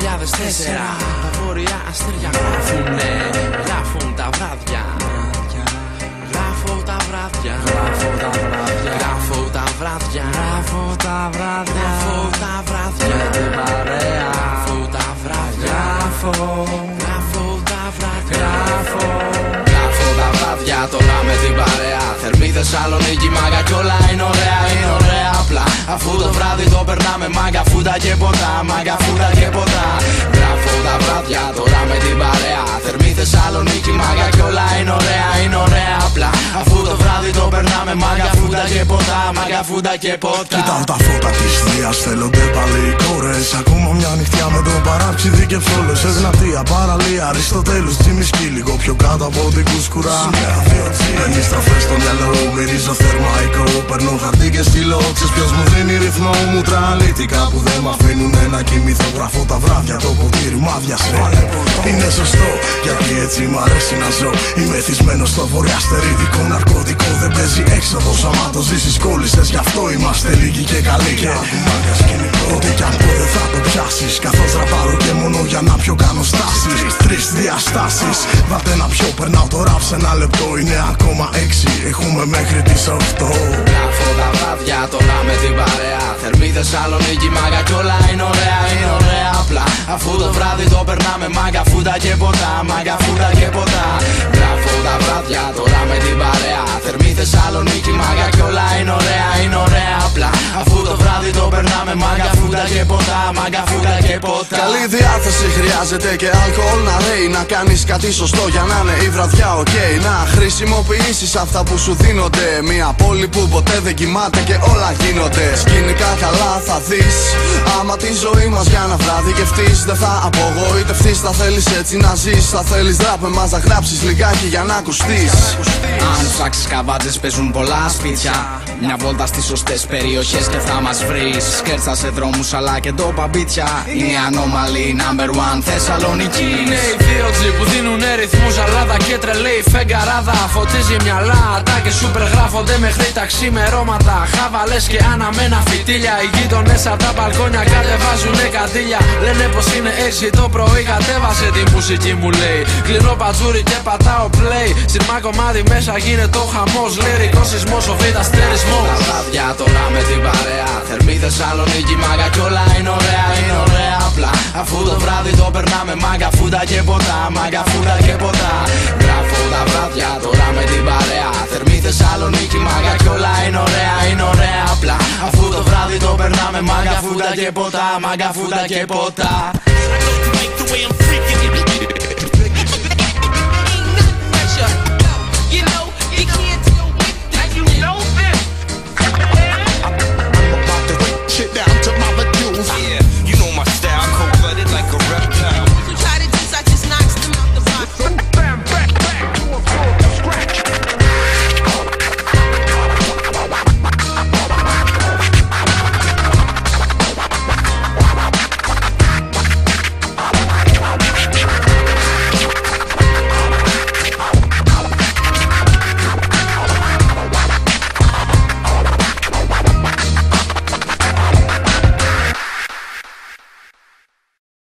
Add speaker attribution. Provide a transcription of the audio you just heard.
Speaker 1: 2004. Τα βόρεια αστέρια γράφουν τα βράδια. Γράφω τα βράδια. Γράφω τα βράδια. Γράφω τα βράδια. Γράφω τα βράδια. Γράφω τα βράδια. Με την παρέα. Γράφω τα βράδια. Γράφω τα βράδια. Γράφω τα βράδια τώρα με την παρέα. Θερμή Θεσσαλονίκη, μάγκα κι όλα είναι ωραία, είναι ωραία απλά. Αφού το βράδυ το περνάμε μάγκα, φούντα και ποτά, μάγκα, φούντα και ποτά. Γράφω τα βράδια τώρα με την παρέα. Θερμή Θεσσαλονίκη, μάγκα κι όλα είναι ωραία απλά. Αφού το βράδυ το περνάμε μάγκα, φούντα και ποτά, μάγκα, φούντα και ποτά.
Speaker 2: Κοιτάω τα φώτα της θείας, θέλονται πάλι οι κόρες. Ακόμα μια νυχτιά με τον παράξιδι και φόλες. Ευνατία, παραλία, Αριστοτέλους, Τζιμισκή. Λίγο πιο κάτω από την Κούσκουρα. Μπαίνει στροφές στο μυαλό, μυρίζω θερμαϊκό. Παίρνω χαρτί και στυλό, ξέρεις ποιος μου δίνει ρυθμό. Μούτρα αλήτικα που δεν μ' αφήνουν να κοιμηθώ. Γράφω τα βράδια, το ποτήρι μ' άδειασε. Είναι σωστό, γιατί έτσι μ' αρέσει να ζω. Είμαι εθισμένος στο βορειαστερίδικο ναρκωτικό. Δεν παίζει έξοδος άμα το ζήσεις, κόλλησες. Γι' αυτό είμαστε λίγοι και καλοί. Και μάγκα σκηνικό, ό,τι κι αν πω δεν θα το πιάσεις. Καθώς ραπάρω και μόνο για να πιω κάνω στάσεις. Τρεις διαστάσεις, βάλτε να πιω, περνάω το ραπ σε ένα λεπτό. Είναι ακόμα 6, έχουμε μέχρι τις 8.
Speaker 1: Γράφω τα βράδια τώρα με την παρέα. Θερμή Θεσσαλονίκη, μάγκα κι όλα είναι ωραία απλά. Αφού το βράδυ το περνάμε μάγκα, φούντα και ποτά, μάγκα, φούντα και ποτά. Γράφω τα βράδια τώρα με την παρέα. Θερμή Θεσσαλονίκη, μάγκα κι όλα είναι ωραία απλά. Αφού το βράδυ το περνάμε μάγκα, φούντα και ποτά, μάγκα, φούντα και ποτά.
Speaker 3: Καλή διάθεση χρειάζεται και αλκοόλ να ρέει. Να κάνεις κάτι σωστό για να είναι η βραδιά ok. Να χρησιμοποιήσεις αυτά που σου δίνονται. Μια πόλη που ποτέ δεν κοιμάται και όλα γίνονται. Σκηνικά καλά θα δεις. Άμα τη ζωή μας για ένα βράδυ γευτείς, δεν θα απογοητευτείς. Θα θέλεις έτσι να ζεις. Θα θέλεις ραπ με μας να γράψεις λιγάκι για να ακουστείς.
Speaker 1: Αν ψάξεις καβάτζες παίζουν πολλά σπίτια. Μια βόλτα στις σωστές περιοχές και θα μας βρεις. Σκέρτσα σε δρόμους αλλά και ντόπαμπίτια. Είναι η ανώμαλη number one Θεσσαλονίκη. Είναι οι 2G που δίνουνε ρυθμούς αλάδα και τρελή φεγγαράδα. Φωτίζει μυαλά, ατάκες σου υπεργράφονται μέχρι τα ξημερώματα. Χαβαλές και αναμένα φυτίλια. Οι γείτονες απ' τα μπαλκόνια κατεβάζουνε καντήλια. Λένε πως είναι 6 το πρωί, κατέβασε τη μουσική μου λέει. Κλείνω πατζούρι και πατάω play. Σειρμά κομμάτι μέσα γίνεται ο χαμός. Λυρικός σεισμός, ο β' αστερισμός. Τα βράδια τώρα με την παρέα. Θερμή Θεσσαλονίκη, μάγκα κι όλα είναι ωραία απλά. Αφού το βράδυ το περνάμε μάγκα, φούντα και ποτά, μάγκα, φούντα και ποτά. Γράφω τα βράδια τώρα με την παρέα. Θερμή Θεσσαλονίκη, μάγκα κι όλα είναι ωραία απλά. Αφού το βράδυ το περνάμε μάγκα, φούντα και ποτά, μάγκα, φούντα και ποτά.